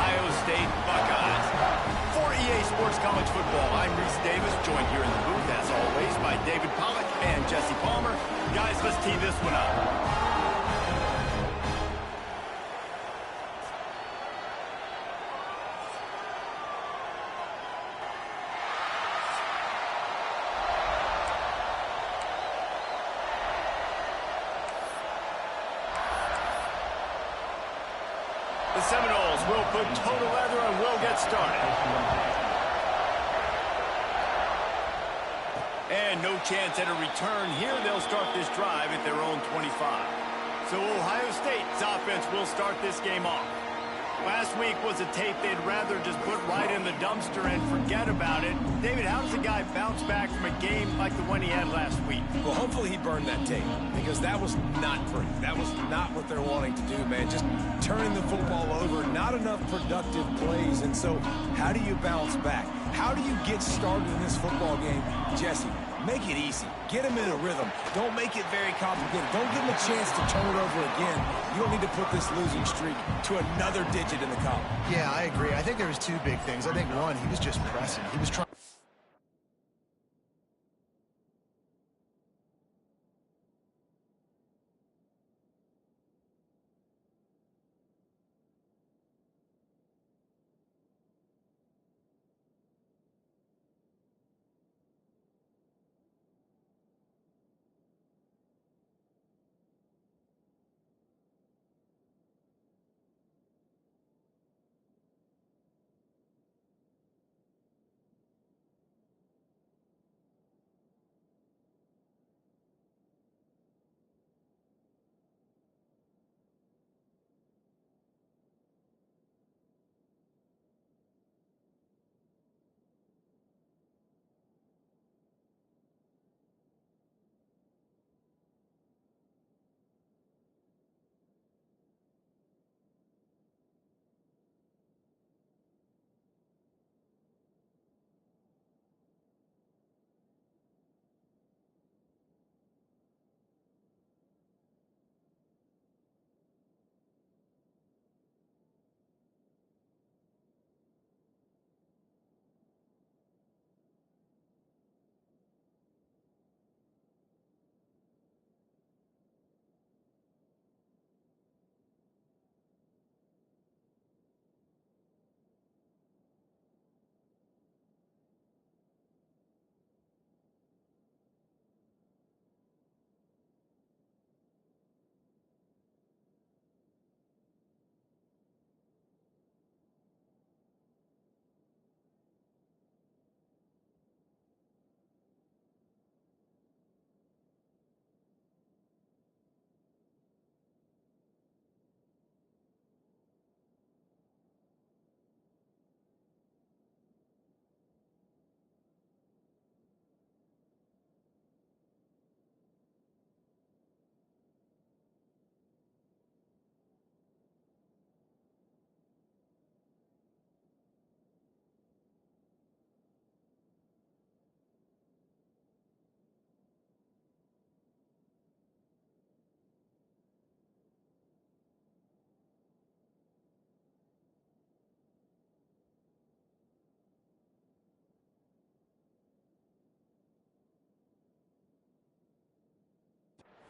Ohio State Buckeyes. For EA Sports College Football, I'm Reese Davis, joined here in the booth, as always, by David Pollack and Jesse Palmer. Guys, let's tee this one up. The Seminoles will put total leather and will get started. And no chance at a return here. They'll start this drive at their own 25. So Ohio State's offense will start this game off. Last week was a tape they'd rather just put right in the dumpster and forget about it. David, how does a guy bounce back from a game like the one he had last week? Well, hopefully he burned that tape, because that was not pretty. That was not what they're wanting to do, man. Just turning the football over, not enough productive plays. And so how do you bounce back? How do you get started in this football game? Jesse, make it easy. Get him in a rhythm. Don't make it very complicated. Don't give him a chance to turn it over again. You don't need to put this losing streak to another digit in the column. Yeah, I agree. I think there was two big things. I think, one, he was just pressing. He was trying.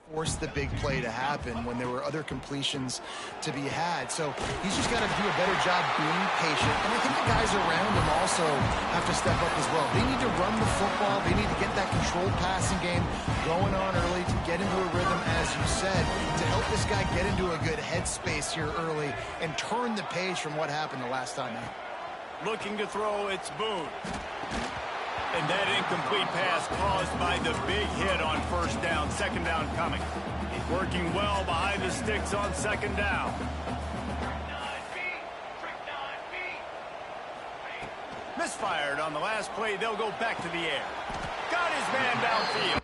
Force the big play to happen when there were other completions to be had. So he's just got to do a better job being patient. And I think the guys around him also have to step up as well. They need to run the football. They need to get that controlled passing game going on early to get into a rhythm, as you said, to help this guy get into a good headspace here early and turn the page from what happened the last time. Looking to throw, it's Boone. And that incomplete pass caused by the big hit on first down. Second down coming. Working well behind the sticks on second down. Misfired on the last play. They'll go back to the air. Got his man downfield.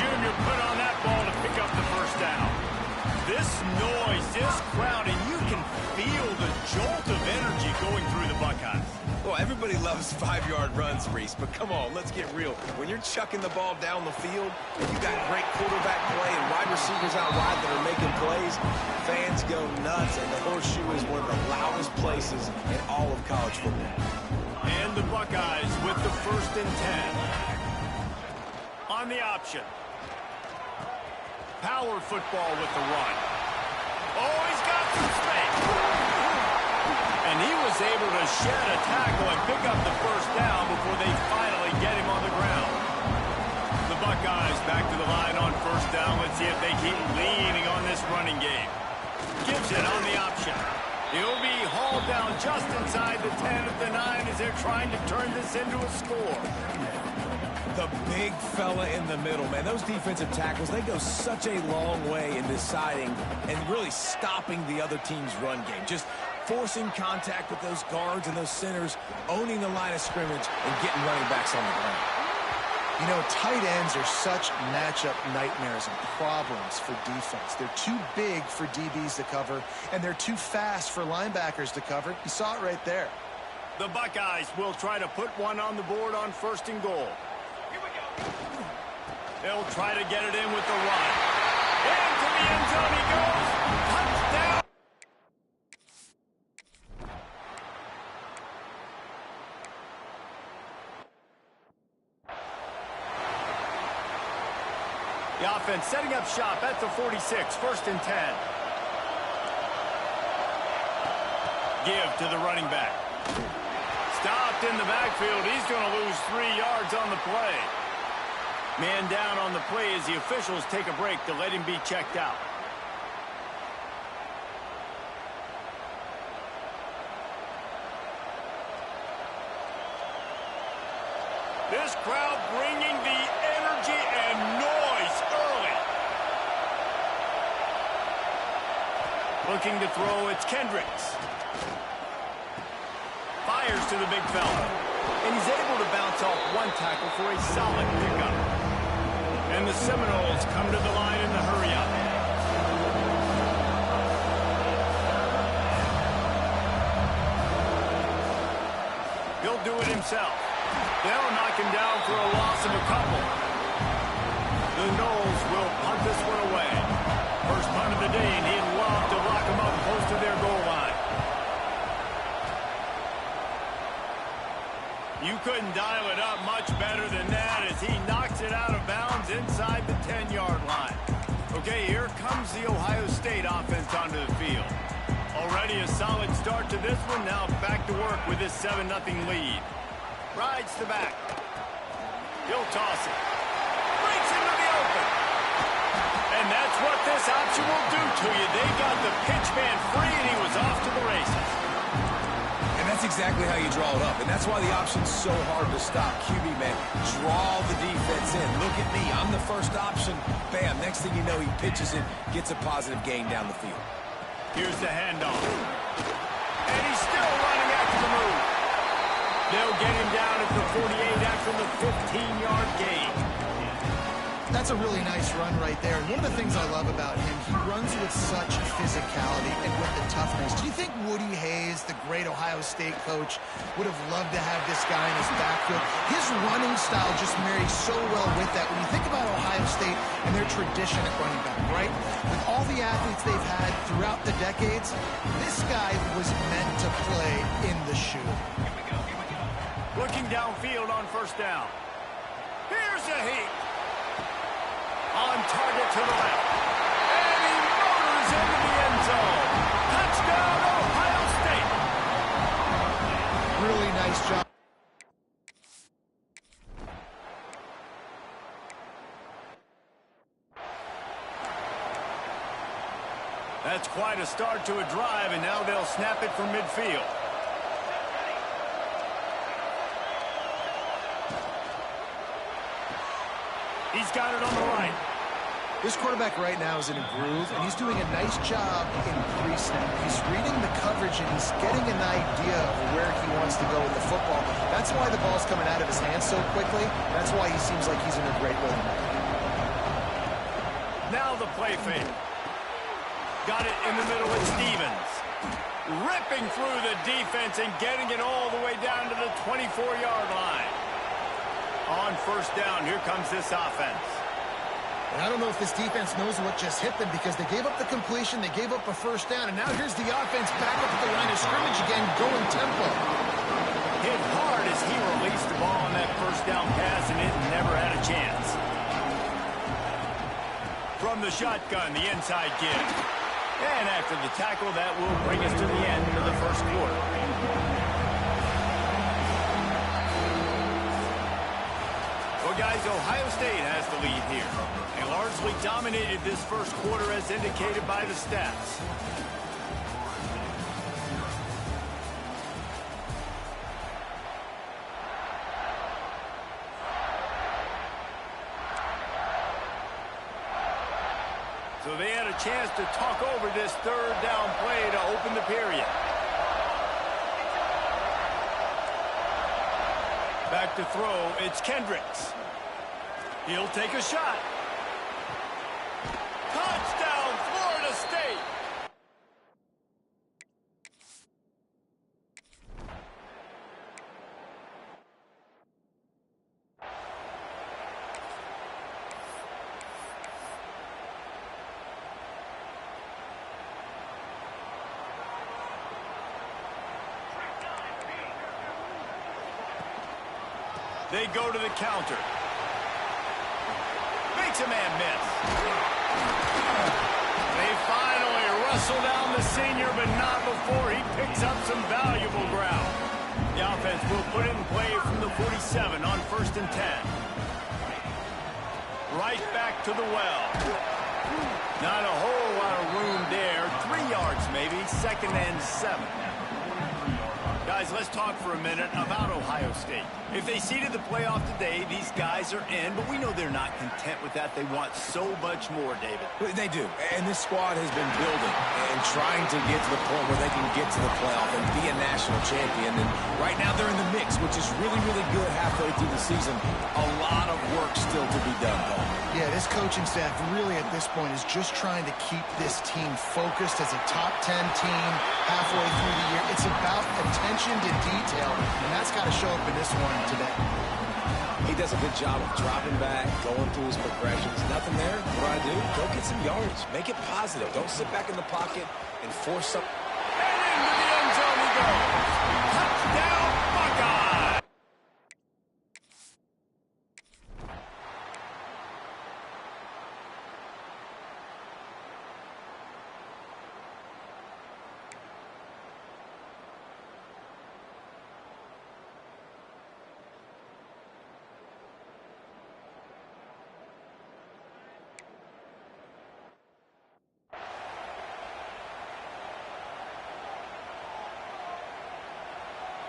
Jr. put on that ball to pick up the first down. This noise, this crowd, and you can feel the jolt of energy going through the Buckeyes. Well, everybody loves 5-yard runs, Reese, but come on, let's get real. When you're chucking the ball down the field, and you got great quarterback play and wide receivers out wide that are making plays, fans go nuts, and the Horseshoe is one of the loudest places in all of college football. And the Buckeyes with the 1st and 10. On the option. Power football with the run. Oh, he's got some space. And he was able to shed a tackle and pick up the first down before they finally get him on the ground. The Buckeyes back to the line on 1st down. Let's see if they keep leaning on this running game. Gives it on the option. He'll be hauled down just inside the 10 of the 9 as they're trying to turn this into a score. The big fella in the middle, man. Those defensive tackles, they go such a long way in deciding and really stopping the other team's run game. Just forcing contact with those guards and those centers, owning the line of scrimmage, and getting running backs on the ground. You know, tight ends are such matchup nightmares and problems for defense. They're too big for DBs to cover, and they're too fast for linebackers to cover. You saw it right there. The Buckeyes will try to put one on the board on 1st and goal. They'll try to get it in with the run. Into the end zone he goes. Touchdown. The offense setting up shop at the 46, 1st and 10. Give to the running back. Stopped in the backfield. He's going to lose 3 yards on the play. Man down on the play as the officials take a break to let him be checked out. This crowd bringing the energy and noise early. Looking to throw, it's Kendricks. Fires to the big fella. And he's able to bounce off one tackle for a solid pickup. And the Seminoles come to the line in the hurry-up. He'll do it himself. They'll knock him down for a loss of a couple. The Noles will punt this one away. First punt of the day, and he'd love to lock them up close to their goal line. You couldn't dial it up much better than that as he knocks it out of bounds inside the 10-yard line. Okay, here comes the Ohio State offense onto the field. Already a solid start to this one. Now back to work with this 7-0 lead. Rides the back. He'll toss it. Breaks into the open. And that's what this option will do to you. They got the pitch man free, and he was off to the races. And that's exactly how you draw it up. And that's why the option's so hard to stop. QB, man, draw the defense in. Look at me. I'm the first option. Bam. Next thing you know, he pitches it, gets a positive gain down the field. Here's the handoff. And he's still running after the move. They'll get him down at the 48 after the 15-yard gain. That's a really nice run right there. And one of the things I love about him, he runs with such physicality and with the toughness. Do you think Woody Hayes, the great Ohio State coach, would have loved to have this guy in his backfield? His running style just marries so well with that. When you think about Ohio State and their tradition at running back, right? With all the athletes they've had throughout the decades, this guy was meant to play in the shoe. Looking downfield on 1st down. Here's a heat. On target to the left. And he motors into the end zone. Touchdown, Ohio State. Really nice job. That's quite a start to a drive, and now they'll snap it from midfield. He's got it on the right. This quarterback right now is in a groove, and he's doing a nice job in pre-snap. He's reading the coverage, and he's getting an idea of where he wants to go with the football. That's why the ball's coming out of his hands so quickly. That's why he seems like he's in a great rhythm. the play fake. Got it in the middle with Stevens. Ripping through the defense and getting it all the way down to the 24-yard line. On first down, here comes this offense. And I don't know if this defense knows what just hit them because they gave up the completion, they gave up a first down, and now here's the offense back up at the line of scrimmage again, going tempo. Hit hard as he released the ball on that first down pass, and it never had a chance. From the shotgun, the inside give. And after the tackle, that will bring us to the end of the first quarter. Well, guys, Ohio State has the lead here. They largely dominated this first quarter as indicated by the stats. So they had a chance to talk over this third down play to open the period. Back to throw, it's Kendricks. He'll take a shot. Touchdown, Florida State! They go to the counter. Makes a man miss. They finally wrestle down the senior, but not before he picks up some valuable ground. The offense will put it in play from the 47 on 1st and 10. Right back to the well. Not a whole lot of room there. 3 yards maybe, 2nd and 7. Guys, let's talk for a minute about Ohio State. If they seeded the playoff today, these guys are in, but we know they're not content with that. They want so much more, David. They do, and this squad has been building and trying to get to the point where they can get to the playoff and be a national champion. And right now they're in the mix, which is really, really good halfway through the season. A lot of work still to be done, Paul. Yeah, this coaching staff really at this point is just trying to keep this team focused as a top 10 team halfway through the year. It's about attention to detail, and that's got to show up in this one today. He does a good job of dropping back, going through his progressions. Nothing there. What do? Go get some yardage. Make it positive. Don't sit back in the pocket and force something. And into the end zone he goes. Touchdown, Buckeye!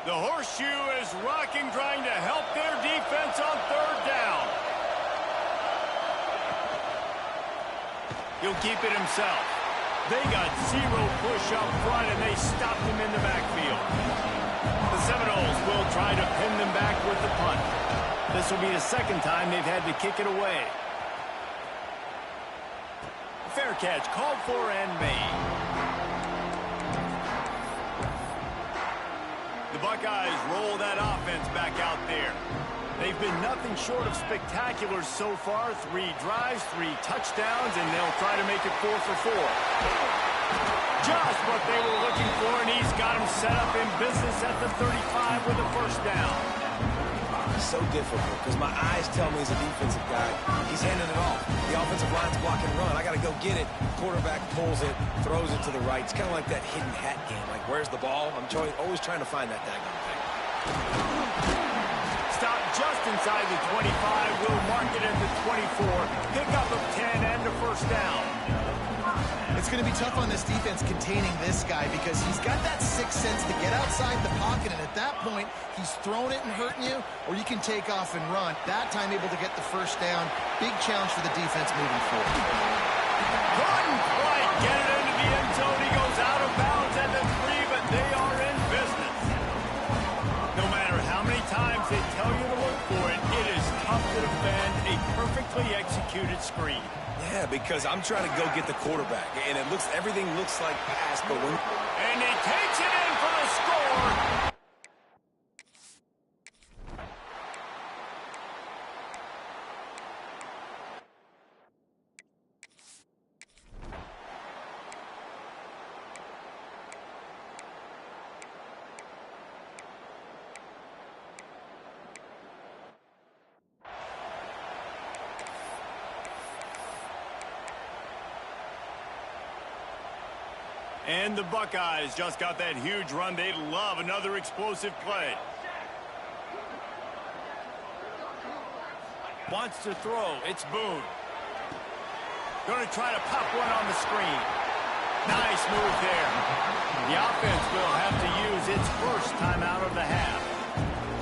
The horseshoe is rocking, trying to help their defense on 3rd down. He'll keep it himself. They got 0 push up front, and they stopped him in the backfield. The Seminoles will try to pin them back with the punt. This will be the 2nd time they've had to kick it away. Fair catch called for and made. The Buckeyes roll that offense back out there. They've been nothing short of spectacular so far. 3 drives, 3 touchdowns, and they'll try to make it 4 for 4. Just what they were looking for, and he's got them set up in business at the 35 with a 1st down. So difficult because my eyes tell me as a defensive guy, he's handing it off. The offensive line's blocking run. I got to go get it. Quarterback pulls it, throws it to the right. It's kind of like that hidden hat game. Like, where's the ball? I'm always trying to find that daggone thing. Stop just inside the 25. We'll mark it at the 24. Pick up of 10 and a 1st down. It's going to be tough on this defense containing this guy because he's got that 6th sense to get outside the pocket, and at that point, he's throwing it and hurting you, or you can take off and run. That time able to get the 1st down. Big challenge for the defense moving forward. Couldn't quite get it into the end zone. He goes out of bounds at the 3, but they are in business. No matter how many times they tell you to look for it, it is tough to defend a perfectly executed executed screen. Yeah, because I'm trying to go get the quarterback, and everything looks like pass, but when... And he takes it in for the score. And the Buckeyes just got that huge run. They love another explosive play. Wants to throw. It's Boone. Going to try to pop one on the screen. Nice move there. The offense will have to use its first timeout of the half.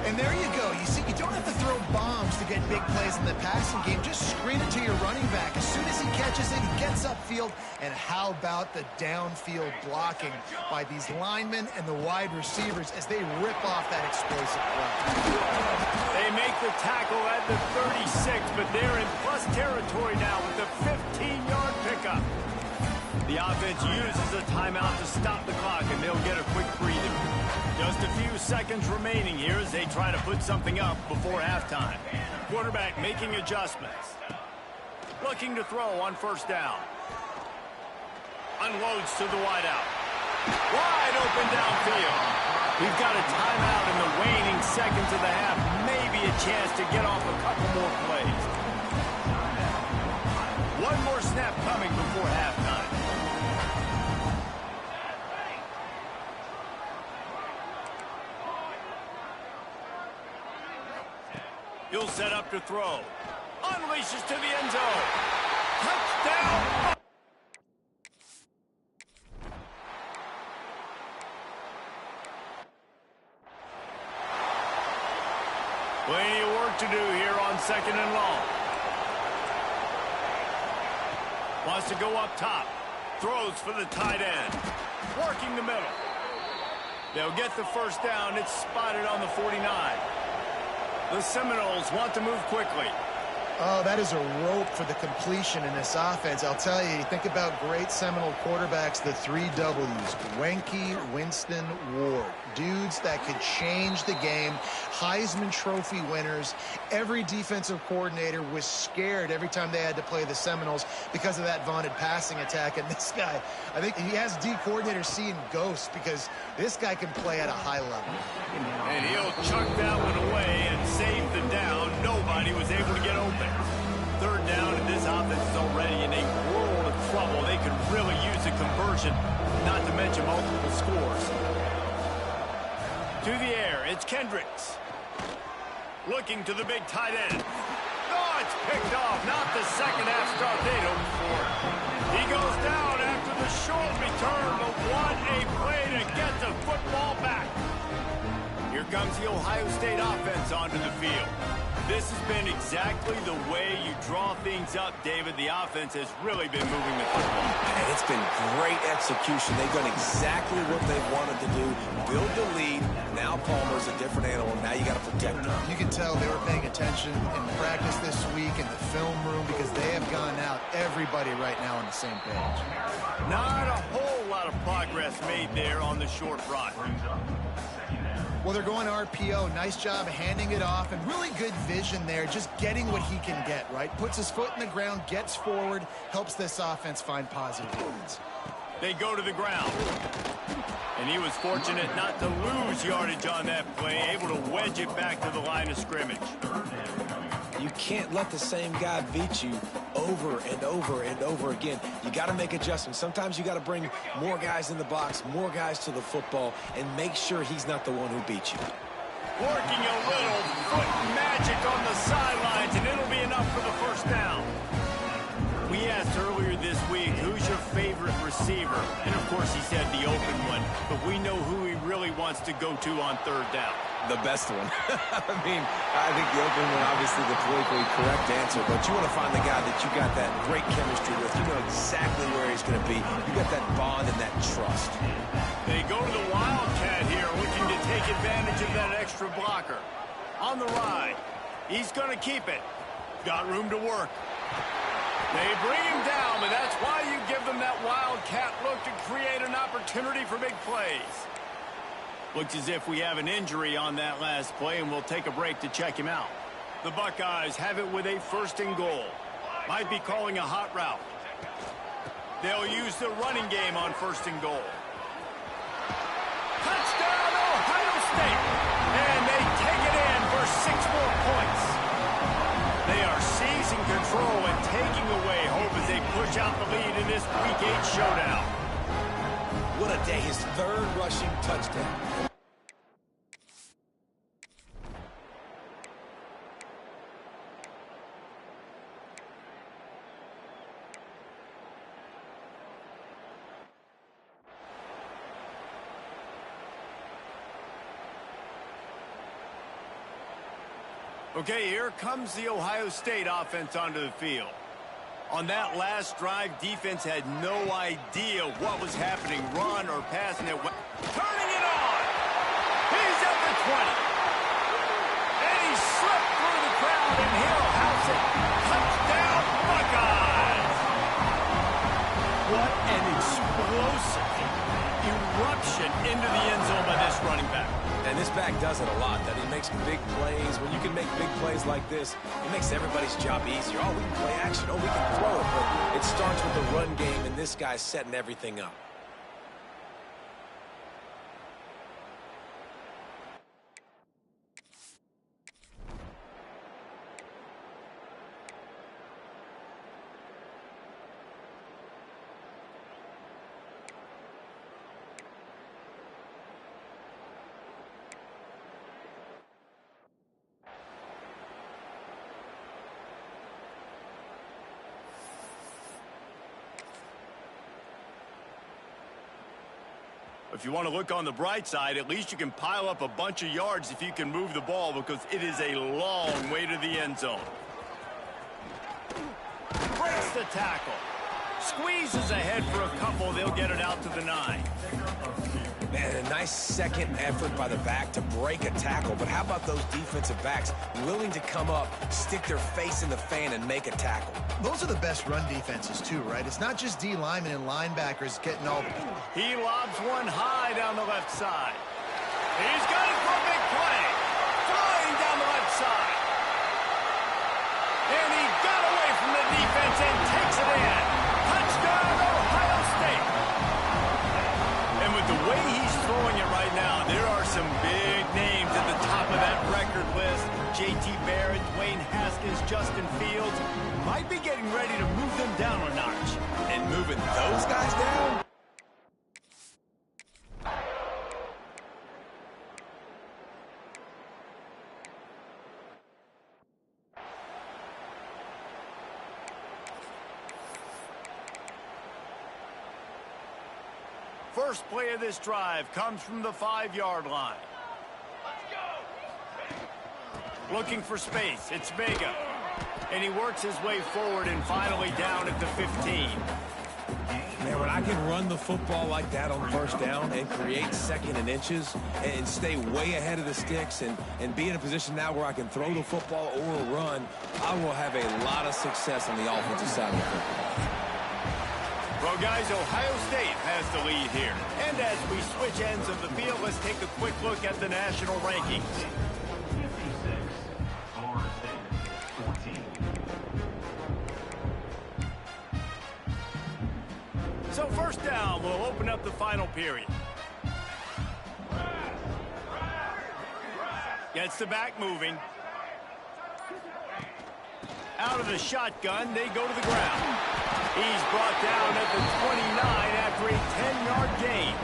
And there you go. You see, you don't have to throw bombs to get big plays in the passing game. Just screen it to your running back. As soon as he catches it, he gets upfield. And how about the downfield blocking by these linemen and the wide receivers as they rip off that explosive run? They make the tackle at the 36, but they're in plus territory now with the 15-yard pickup. The offense uses a timeout to stop the clock, and they'll get a quick breather. Just a few seconds remaining here as they try to put something up before halftime. Quarterback making adjustments. Looking to throw on first down. Unloads to the wideout. Wide open downfield. We've got a timeout in the waning seconds of the half. Maybe a chance to get off a couple more plays. One more snap coming before halftime. He'll set up to throw. Unleashes to the end zone. Touchdown! Plenty of work to do here on second and long. Wants to go up top. Throws for the tight end. Working the middle. They'll get the first down. It's spotted on the 49. The Seminoles want to move quickly. Oh, that is a rope for the completion in this offense. I'll tell you, think about great Seminole quarterbacks, the 3 W's. Wenke, Winston, Ward. Dudes that could change the game. Heisman Trophy winners. Every defensive coordinator was scared every time they had to play the Seminoles because of that vaunted passing attack. And this guy, I think he has D coordinators seeing ghosts because this guy can play at a high level. And he'll chuck that one away and save the down. Nobody was able to get open. Third down, and this offense is already in a world of trouble. They could really use a conversion, not to mention multiple scores. To the air, it's Kendricks. Looking to the big tight end. Oh, it's picked off. Not the second half start they'd hoped for. He goes down after the short return, but what a play to get the football back. Here comes the Ohio State offense onto the field. This has been exactly the way you draw things up, David. The offense has really been moving the football. And it's been great execution. They've done exactly what they wanted to do. Build the lead. Now Palmer's a different animal. Now you got to protect him. You can tell they were paying attention in practice this week in the film room because they have gone out, everybody right now on the same page. Not a whole lot of progress made there on the short run. Well, they're going RPO. Nice job handing it off, and really good vision there, just getting what he can get, right? Puts his foot in the ground, gets forward, helps this offense find positive points. They go to the ground. And he was fortunate not to lose yardage on that play, able to wedge it back to the line of scrimmage. You can't let the same guy beat you over and over and over again. You got to make adjustments. Sometimes you got to bring more guys in the box, more guys to the football, and make sure he's not the one who beats you. Working a little foot magic on the sidelines, and it'll be enough for the first down. We asked earlier this week, who's your favorite receiver? And, of course, he said the open one. But we know who he really wants to go to on third down. The best one. I mean, I think the open one, obviously the politically correct answer, but you want to find the guy that you got that great chemistry with. You know exactly where he's going to be. You got that bond and that trust. They go to the Wildcat here, looking to take advantage of that extra blocker. On the ride. He's going to keep it. Got room to work. They bring him down, but that's why you give them that wildcat look to create an opportunity for big plays. Looks as if we have an injury on that last play, and we'll take a break to check him out. The Buckeyes have it with a 1st and goal. Might be calling a hot route. They'll use the running game on 1st and goal. Touchdown, Ohio State! And they take it in for 6 more points. They are seizing control and taking away hope as they push out the lead in this Week 8 showdown. What a day, his 3rd rushing touchdown. Okay, here comes the Ohio State offense onto the field. On that last drive, defense had no idea what was happening, run or passing it. Turning it on! He's at the 20. And he slipped through the crowd, and he'll house it. Touchdown, Buckeyes! What an explosive eruption into the end zone by this running back. And this back does it a lot, that he makes big plays. When you can make big plays like this, it makes everybody's job easier. Oh, we can play action. Oh, we can throw it. But it starts with the run game, and this guy's setting everything up. If you want to look on the bright side, at least you can pile up a bunch of yards if you can move the ball, because it is a long way to the end zone. Breaks the tackle. Squeezes ahead for a couple. They'll get it out to the 9. Man, a nice second effort by the back to break a tackle. But how about those defensive backs willing to come up, stick their face in the fan, and make a tackle? Those are the best run defenses, too, right? It's not just D linemen and linebackers getting all the... He lobs one high down the left side. He's got it for a big play. Flying down the left side. And he got away from the defense and takes it in. Touchdown, Ohio State. And with the way he's throwing it right now, there are some big names at the top of that record list. J.T. Barrett, Dwayne Haskins, Justin Fields might be getting ready to move them down a notch. And moving those guys down? First play of this drive comes from the 5-yard line. Looking for space. It's Vega. And he works his way forward and finally down at the 15. Man, when I can run the football like that on 1st down and create 2nd and inches and stay way ahead of the sticks and be in a position now where I can throw the football or run, I will have a lot of success on the offensive side of the football. Well, guys, Ohio State has the lead here. And as we switch ends of the field, let's take a quick look at the national rankings. 56, Florida State, 14. So 1st down, we'll open up the final period. Gets the back moving. Out of the shotgun, they go to the ground. He's brought down at the 29 after a 10-yard gain.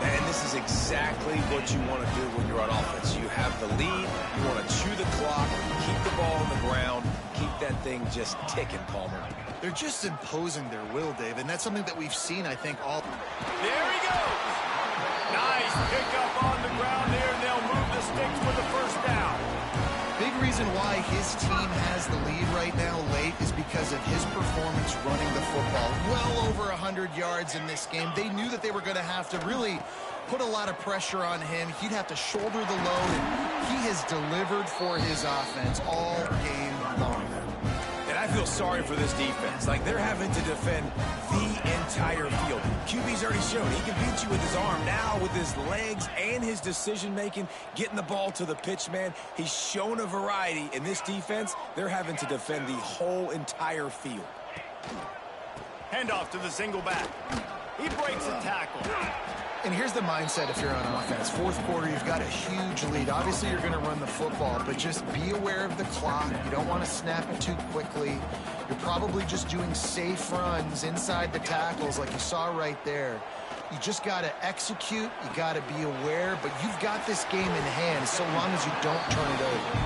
And this is exactly what you want to do when you're on offense. You have the lead, you want to chew the clock, keep the ball on the ground, keep that thing just ticking, Palmer. They're just imposing their will, Dave, and that's something that we've seen, I think, all... There he goes! Nice pickup on the ground there, and they'll move the sticks for the 1st down. Big reason why his team has the lead right now late is because of his performance running the football. Well over 100 yards in this game. They knew that they were going to have to really put a lot of pressure on him. He'd have to shoulder the load, and he has delivered for his offense all game long. And I feel sorry for this defense. Like, they're having to defend the entire field. QB's already shown he can beat you with his arm. Now with his legs and his decision-making, getting the ball to the pitch, man, he's shown a variety. In this defense, they're having to defend the whole entire field. Handoff to the single back. He breaks a tackle. And here's the mindset if you're on offense. Fourth quarter, you've got a huge lead. Obviously, you're going to run the football, but just be aware of the clock. You don't want to snap it too quickly. You're probably just doing safe runs inside the tackles like you saw right there. You just got to execute. You got to be aware, but you've got this game in hand so long as you don't turn it over.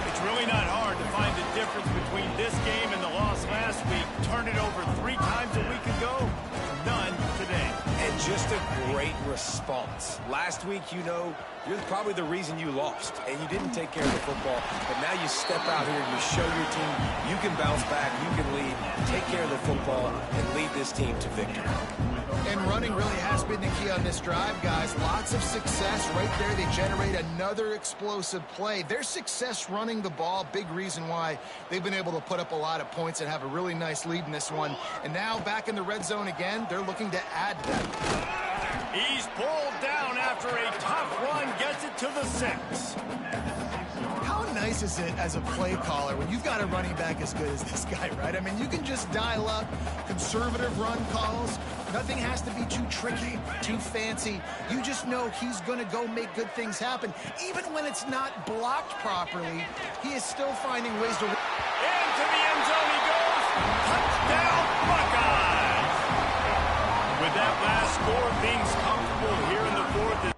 It's really not hard to find the difference between this game and the loss last week. Turn it over 3 times a week ago, none today. And just a great response. Last week, you know, you're probably the reason you lost, and you didn't take care of the football. But now you step out here, you show your team you can bounce back, you can lead, take care of the football, and lead this team to victory. And running really has been the key on this drive, guys. Lots of success right there. They generate another explosive play. Their success running the ball, big reason why they've been able to put up a lot of points and have a really nice lead in this one. And now back in the red zone again, they're looking to add to that. He's pulled down after a tough run, gets it to the 6. How nice is it as a play caller when you've got a running back as good as this guy, right? I mean, you can just dial up conservative run calls. Nothing has to be too tricky, too fancy. You just know he's going to go make good things happen. Even when it's not blocked properly, he is still finding ways to... Into the end zone he goes. Touchdown, Buckeyes! With that last score, things comfortable here in the 4th.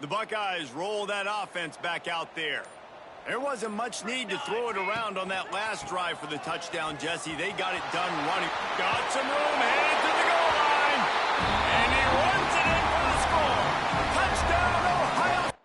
The Buckeyes roll that offense back out there. There wasn't much need to throw it around on that last drive for the touchdown, Jesse. They got it done running. Got some room, headed to the goal line. And he runs it in for the score. Touchdown, Ohio.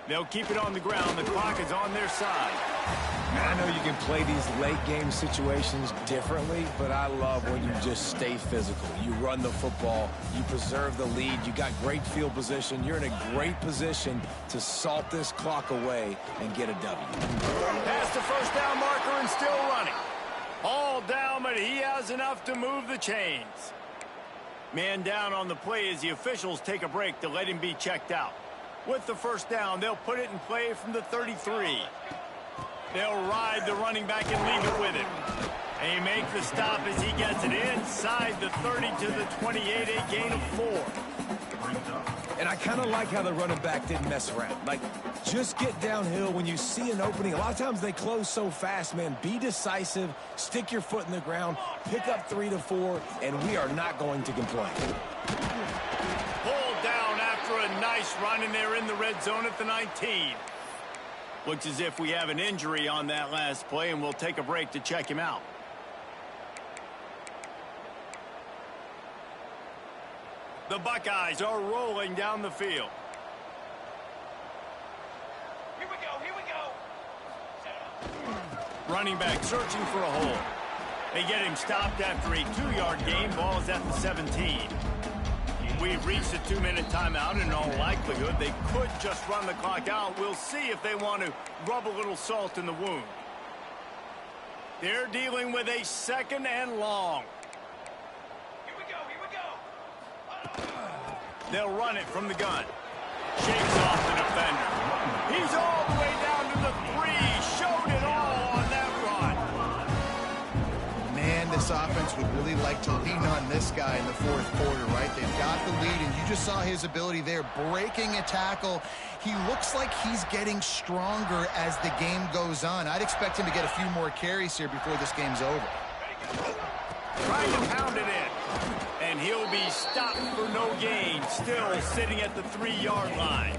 They'll keep it on the ground. The clock is on their side. I know you can play these late game situations differently, but I love when you just stay physical. You run the football, you preserve the lead, you got great field position. You're in a great position to salt this clock away and get a W. Past the first down marker and still running. All down, but he has enough to move the chains. Man down on the play as the officials take a break to let him be checked out. With the first down, they'll put it in play from the 33. They'll ride the running back and leave it with him. They make the stop as he gets it inside the 30 to the 28, a gain of 4. And I kind of like how the running back didn't mess around. Like, just get downhill when you see an opening. A lot of times they close so fast, man. Be decisive, stick your foot in the ground, pick up 3 to 4, and we are not going to complain. Pulled down after a nice run, and they're in the red zone at the 19. Looks as if we have an injury on that last play, and we'll take a break to check him out. The Buckeyes are rolling down the field. Here we go, here we go. Running back searching for a hole. They get him stopped after a 2-yard gain. Ball is at the 17. We've reached a 2-minute timeout, and in all likelihood, they could just run the clock out. We'll see if they want to rub a little salt in the wound. They're dealing with a 2nd and long. Here we go, here we go. They'll run it from the gun. Shakes off the defender. He's all the way down to the 3. Showed it all on that run. Man, this offense would really like to lean on this guy in the fourth quarter, right? They've got the lead, and you just saw his ability there, breaking a tackle. He looks like he's getting stronger as the game goes on. I'd expect him to get a few more carries here before this game's over. Trying to pound it in. And he'll be stopped for no gain, still sitting at the 3-yard line.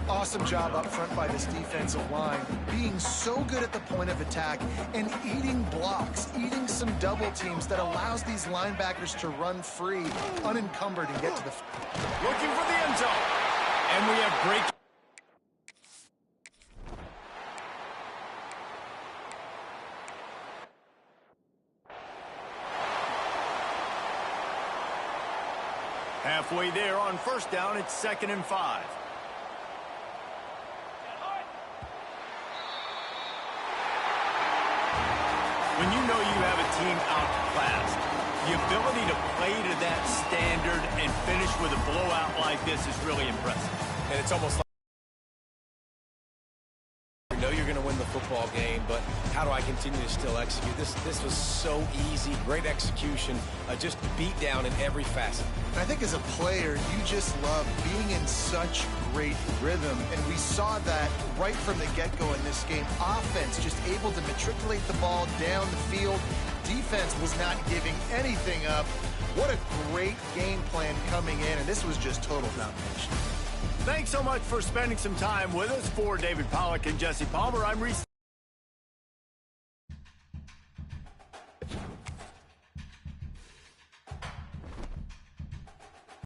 Awesome job up front by this defensive line, being so good at the point of attack and eating blocks, eating some double teams that allows these linebackers to run free, unencumbered, and get to the... Looking for the end zone. And we have great... Halfway there on first down, it's 2nd and 5. When you know you have a team outclassed, the ability to play to that standard and finish with a blowout like this is really impressive. And it's almost like you know you're going to win the football game, but how do I continue to still execute? This was so easy, great execution, just beat down in every facet. And I think as a player, you just love being in such great rhythm, and we saw that right from the get-go in this game. Offense just able to matriculate the ball down the field. Defense was not giving anything up. What a great game plan coming in, and this was just total domination. Thanks so much for spending some time with us. For David Pollack and Jesse Palmer, I'm Reese.